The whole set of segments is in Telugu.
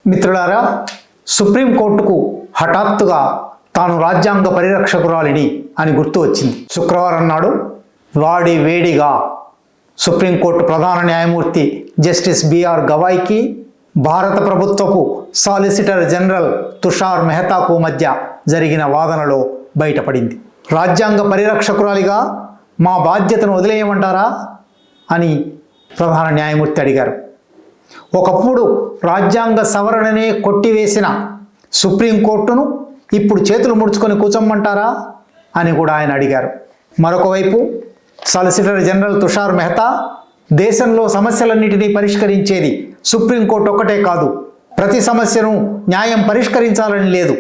మిత్రులారా, సుప్రీంకోర్టుకు హఠాత్తుగా తాను రాజ్యాంగ పరిరక్షకురాలిని అని గుర్తు వచ్చింది. శుక్రవారం నాడు వాడి వేడిగా సుప్రీంకోర్టు ప్రధాన న్యాయమూర్తి జస్టిస్ బిఆర్ గవాయ్కి భారత ప్రభుత్వపు సాలిసిటర్ జనరల్ తుషార్ మెహతాకు మధ్య జరిగిన వాదనలో బయటపడింది. రాజ్యాంగ పరిరక్షకురాలిగా మా బాధ్యతను వదిలేయమంటారా అని ప్రధాన న్యాయమూర్తి అడిగారు. ఒకప్పుడు రాజ్యాంగ సవరణనే కొట్టివేసిన సుప్రీంకోర్టును ఇప్పుడు చేతులు ముడుచుకొని కూర్చోమంటారా అని కూడా ఆయన అడిగారు. మరొక వైపు సాలిసిటర్ జనరల్ తుషార్ మెహతా దేశంలో సమస్యలన్నిటినీ పరిష్కరించేది సుప్రీంకోర్టు ఒక్కటే కాదు, ప్రతి సమస్యను న్యాయం పరిష్కరించాలని లేదు,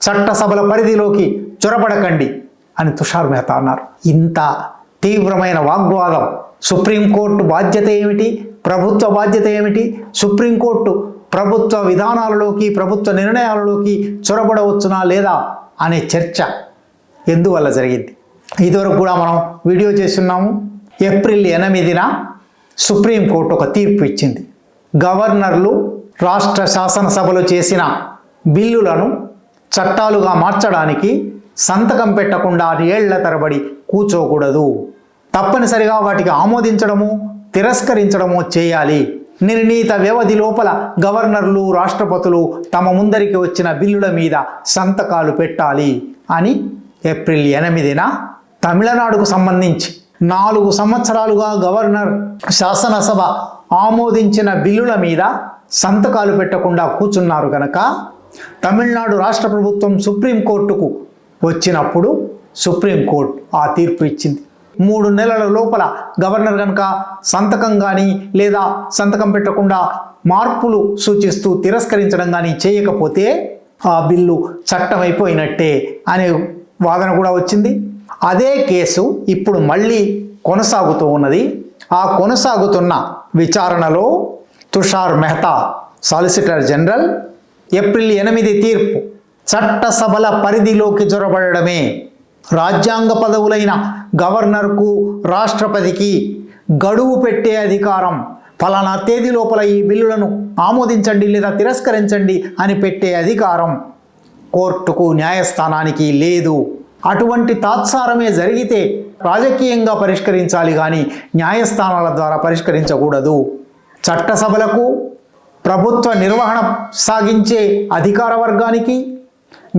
చట్టసభల పరిధిలోకి చొరబడకండి అని తుషార్ మెహతా అన్నారు. ఇంత తీవ్రమైన వాగ్వాదం, సుప్రీంకోర్టు బాధ్యత ఏమిటి, ప్రభుత్వ బాధ్యత ఏమిటి, సుప్రీంకోర్టు ప్రభుత్వ విధానాలలోకి ప్రభుత్వ నిర్ణయాలలోకి చొరబడవచ్చునా లేదా అనే చర్చ ఎందువల్ల జరిగింది? ఇదివరకు కూడా మనం వీడియో చేస్తున్నాము. ఏప్రిల్ 8న సుప్రీంకోర్టు ఒక తీర్పు ఇచ్చింది. గవర్నర్లు రాష్ట్ర శాసనసభలో చేసిన బిల్లులను చట్టాలుగా మార్చడానికి సంతకం పెట్టకుండా ఏళ్ల తరబడి కూర్చోకూడదు, తప్పనిసరిగా వాటికి ఆమోదించడము తిరస్కరించడము చేయాలి. నిర్ణీత వ్యవధి లోపల గవర్నర్లు రాష్ట్రపతులు తమ ముందరికి వచ్చిన బిల్లుల మీద సంతకాలు పెట్టాలి అని ఏప్రిల్ 8న తమిళనాడుకు సంబంధించి 4 సంవత్సరాలుగా గవర్నర్ శాసనసభ ఆమోదించిన బిల్లుల మీద సంతకాలు పెట్టకుండా కూర్చున్నారు కనుక తమిళనాడు రాష్ట్ర ప్రభుత్వం సుప్రీంకోర్టుకు వచ్చినప్పుడు సుప్రీంకోర్టు ఆ తీర్పు ఇచ్చింది. 3 నెలల లోపల గవర్నర్ కనుక సంతకం కానీ లేదా సంతకం పెట్టకుండా మార్పులు సూచిస్తూ తిరస్కరించడం కానీ చేయకపోతే ఆ బిల్లు చట్టమైపోయినట్టే అనే వాదన కూడా వచ్చింది. అదే కేసు ఇప్పుడు మళ్ళీ కొనసాగుతూ ఉన్నది. ఆ కొనసాగుతున్న విచారణలో Tushar Mehta solicitor general April 8 తీర్పు చట్టసభల పరిధిలోకి చొరబడమే, రాజ్యాంగ పదవులైన గవర్నర్కు రాష్ట్రపతికి గడువు పెట్టే అధికారం, ఫలానా తేదీ లోపల ఈ బిల్లులను ఆమోదించండి లేదా తిరస్కరించండి అని పెట్టే అధికారం కోర్టుకు న్యాయస్థానానికి లేదు. అటువంటి తాత్సారమే జరిగితే రాజకీయంగా పరిష్కరించాలి కానీ న్యాయస్థానాల ద్వారా పరిష్కరించకూడదు. చట్టసభలకు ప్రభుత్వ నిర్వహణ సాగించే అధికార వర్గానికి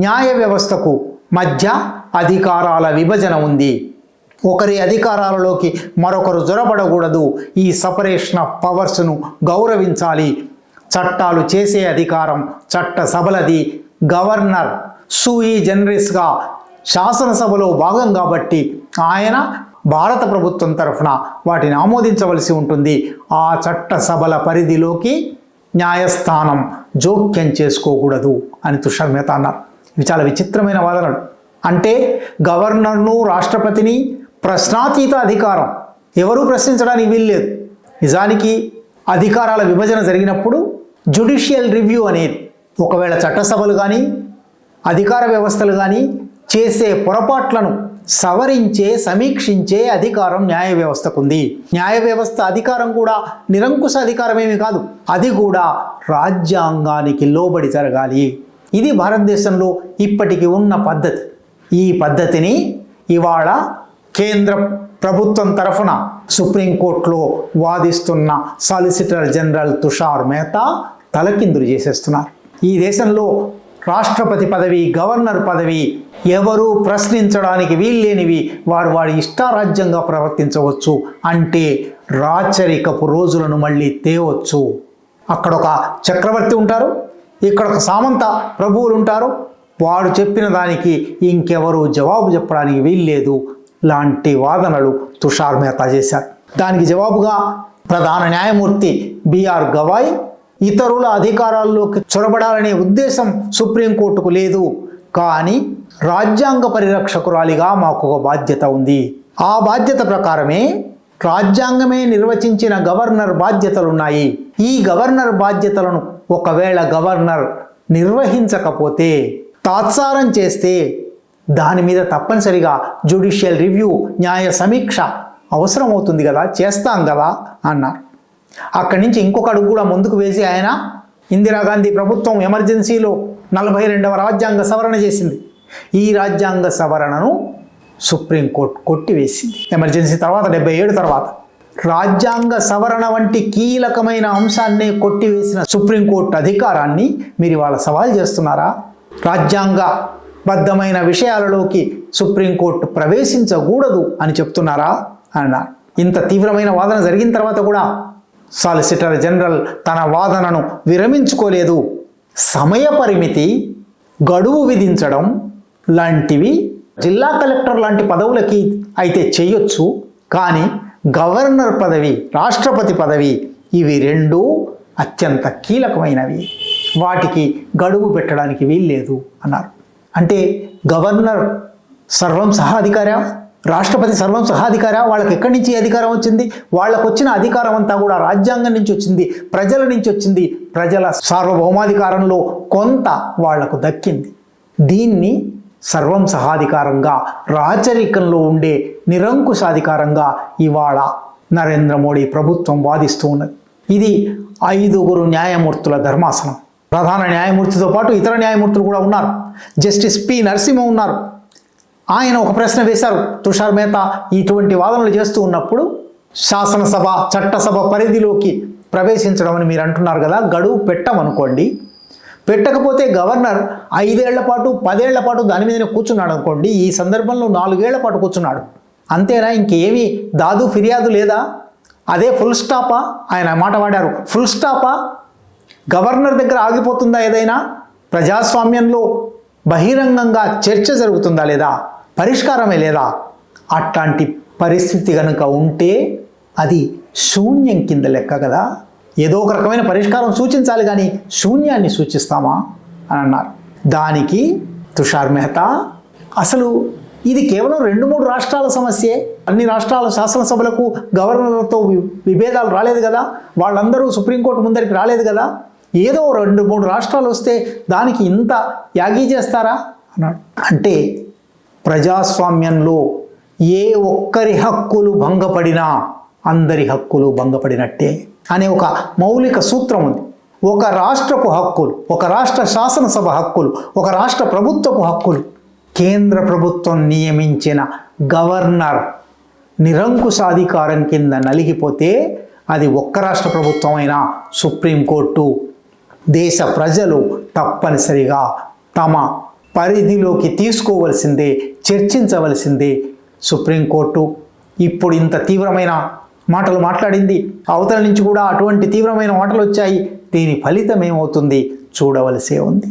న్యాయ వ్యవస్థకు మధ్య అధికారాల విభజన ఉంది. ఒకరి అధికారాలలోకి మరొకరు జొరబడకూడదు. ఈ సపరేషన్ ఆఫ్ పవర్స్ను గౌరవించాలి. చట్టాలు చేసే అధికారం చట్టసభలది. గవర్నర్ సూయి జనరస్గా శాసనసభలో భాగం కాబట్టి ఆయన భారత ప్రభుత్వం తరఫున వాటిని ఆమోదించవలసి ఉంటుంది. ఆ చట్టసభల పరిధిలోకి న్యాయస్థానం జోక్యం చేసుకోకూడదు అని తుషార్ మెహతా అన్నారు. ఇవి చాలా విచిత్రమైన వాదనలు. అంటే గవర్నర్ను రాష్ట్రపతిని ప్రశ్నాతీత అధికారం ఎవరూ ప్రశ్నించడానికి వీల్లేదు. నిజానికి అధికారాల విభజన జరిగినప్పుడు జ్యుడిషియల్ రివ్యూ అనేది, ఒకవేళ చట్టసభలు కానీ అధికార వ్యవస్థలు కానీ చేసే పొరపాట్లను సవరించే సమీక్షించే అధికారం న్యాయ వ్యవస్థకు ఉంది. న్యాయ వ్యవస్థ అధికారం కూడా నిరంకుశ అధికారమేమి కాదు, అది కూడా రాజ్యాంగానికి లోబడి జరగాలి. ఇది భారతదేశంలో ఇప్పటికీ ఉన్న పద్ధతి. ఈ పద్ధతిని ఇవాళ కేంద్ర ప్రభుత్వం తరఫున సుప్రీంకోర్టులో వాదిస్తున్న సాలిసిటర్ జనరల్ తుషార్ మెహతా తలకిందులు చేసేస్తున్నారు. ఈ దేశంలో రాష్ట్రపతి పదవి, గవర్నర్ పదవి ఎవరూ ప్రశ్నించడానికి వీల్లేనివి, వారి ఇష్టారాజ్యంగా ప్రవర్తించవచ్చు. అంటే రాచరికపు రోజులను మళ్ళీ తేవచ్చు. అక్కడ ఒక చక్రవర్తి ఉంటారు, ఇక్కడ ఒక సామంత ప్రభువులు ఉంటారు. వాడు చెప్పిన దానికి ఇంకెవరూ జవాబు చెప్పడానికి వీల్లేదు లాంటి వాదనలు తుషార్ మెహతా చేశారు. దానికి జవాబుగా ప్రధాన న్యాయమూర్తి బిఆర్ గవాయ్ ఇతరుల అధికారాల్లోకి చొరబడాలనే ఉద్దేశం సుప్రీంకోర్టుకు లేదు, కానీ రాజ్యాంగ పరిరక్షకురాలిగా మాకు ఒక బాధ్యత ఉంది. ఆ బాధ్యత ప్రకారమే రాజ్యాంగమే నిర్వచించిన గవర్నర్ బాధ్యతలున్నాయి. ఈ గవర్నర్ బాధ్యతలను ఒకవేళ గవర్నర్ నిర్వహించకపోతే, తాత్సారం చేస్తే దాని మీద తప్పనిసరిగా జ్యుడిషియల్ రివ్యూ, న్యాయ సమీక్ష అవసరమవుతుంది కదా, చేస్తాం కదా అన్నారు. అక్కడి నుంచి ఇంకొక అడుగు కూడా ముందుకు వేసి ఆయన ఇందిరాగాంధీ ప్రభుత్వం ఎమర్జెన్సీలో 42వ రాజ్యాంగ సవరణ చేసింది. ఈ రాజ్యాంగ సవరణను సుప్రీంకోర్టు కొట్టివేసింది. ఎమర్జెన్సీ తర్వాత 77 తర్వాత రాజ్యాంగ సవరణ వంటి కీలకమైన అంశాన్నే కొట్టివేసిన సుప్రీంకోర్టు అధికారాన్ని మీరు ఇవాళ సవాల్ చేస్తున్నారా? రాజ్యాంగబద్ధమైన విషయాలలోకి సుప్రీంకోర్టు ప్రవేశించకూడదు అని చెప్తున్నారా అన్నారు. ఇంత తీవ్రమైన వాదన జరిగిన తర్వాత కూడా సాలిసిటర్ జనరల్ తన వాదనను విరమించుకోలేదు. సమయ పరిమితి, గడువు విధించడం లాంటివి జిల్లా కలెక్టర్ లాంటి పదవులకి అయితే చేయొచ్చు, కానీ గవర్నర్ పదవి, రాష్ట్రపతి పదవి, ఇవి రెండూ అత్యంత కీలకమైనవి, వాటికి గడువు పెట్టడానికి వీల్లేదు అన్నారు. అంటే గవర్నర్ సర్వం సహాధికారా, రాష్ట్రపతి సర్వం సహాధికారా? వాళ్ళకి ఎక్కడి నుంచి అధికారం వచ్చింది? వాళ్ళకు వచ్చిన అధికారం అంతా కూడా రాజ్యాంగం నుంచి వచ్చింది, ప్రజల నుంచి వచ్చింది. ప్రజల సార్వభౌమాధికారంలో కొంత వాళ్లకు దక్కింది. దీన్ని సర్వం సహాధికారంగా, రాచరికంలో ఉండే నిరంకుశాధికారంగా ఇవాళ నరేంద్ర మోడీ ప్రభుత్వం వాదిస్తూ ఉన్నది. ఇది 5 న్యాయమూర్తుల ధర్మాసనం. ప్రధాన న్యాయమూర్తితో పాటు ఇతర న్యాయమూర్తులు కూడా ఉన్నారు. జస్టిస్ పి నరసింహ ఉన్నారు. ఆయన ఒక ప్రశ్న వేశారు. తుషార్ మెహతా ఇటువంటి వాదనలు చేస్తూ ఉన్నప్పుడు శాసనసభ, చట్టసభ పరిధిలోకి ప్రవేశించడం అని మీరు అంటున్నారు కదా, గడువు పెట్టమనుకోండి, పెట్టకపోతే గవర్నర్ 5 ఏళ్ల పాటు 10 ఏళ్ల పాటు దాని మీదనే కూర్చున్నాడు అనుకోండి. ఈ సందర్భంలో 4 ఏళ్ల పాటు కూర్చున్నాడు, అంతేనా? ఇంకేమీ దాదు ఫిర్యాదు లేదా? అదే ఫుల్ స్టాపా? ఆయన మాట వాడారు, ఫుల్ స్టాపా? గవర్నర్ దగ్గర ఆగిపోతుందా ఏదైనా? ప్రజాస్వామ్యంలో బహిరంగంగా చర్చ జరుగుతుందా లేదా? పరిష్కారమే లేదా? అట్లాంటి పరిస్థితి కనుక ఉంటే అది శూన్యం కింద లెక్క కదా. ఏదో ఒక రకమైన పరిష్కారం సూచించాలి, కానీ శూన్యాన్ని సూచిస్తామా అని అన్నారు. దానికి తుషార్ మెహతా అసలు ఇది కేవలం 2-3 రాష్ట్రాల సమస్యే, అన్ని రాష్ట్రాల శాసనసభలకు గవర్నర్లతో విభేదాలు రాలేదు కదా, వాళ్ళందరూ సుప్రీంకోర్టు ముందరికి రాలేదు కదా, ఏదో 2-3 రాష్ట్రాలు వస్తే దానికి ఇంత యాగీ చేస్తారా అన్నాడు. అంటే ప్రజాస్వామ్యంలో ఏ ఒక్కరి హక్కులు భంగపడినా అందరి హక్కులు భంగపడినట్టే అనే ఒక మౌలిక సూత్రం ఉంది. ఒక రాష్ట్రపు హక్కులు, ఒక రాష్ట్ర శాసనసభ హక్కులు, ఒక రాష్ట్ర ప్రభుత్వపు హక్కులు, కేంద్ర ప్రభుత్వం నియమించిన గవర్నర్ నిరంకుశాధికారం కింద నలిగిపోతే అది ఒక్క రాష్ట్ర ప్రభుత్వం అయినా సుప్రీంకోర్టు, దేశ ప్రజలు తప్పనిసరిగా తమ పరిధిలోకి తీసుకోవలసిందే, చర్చించవలసిందే. సుప్రీంకోర్టు ఇప్పుడు ఇంత తీవ్రమైన మాటలు మాట్లాడింది, అవతల నుంచి కూడా అటువంటి తీవ్రమైన మాటలు వచ్చాయి. దీని ఫలితం ఏమవుతుంది చూడవలసే ఉంది.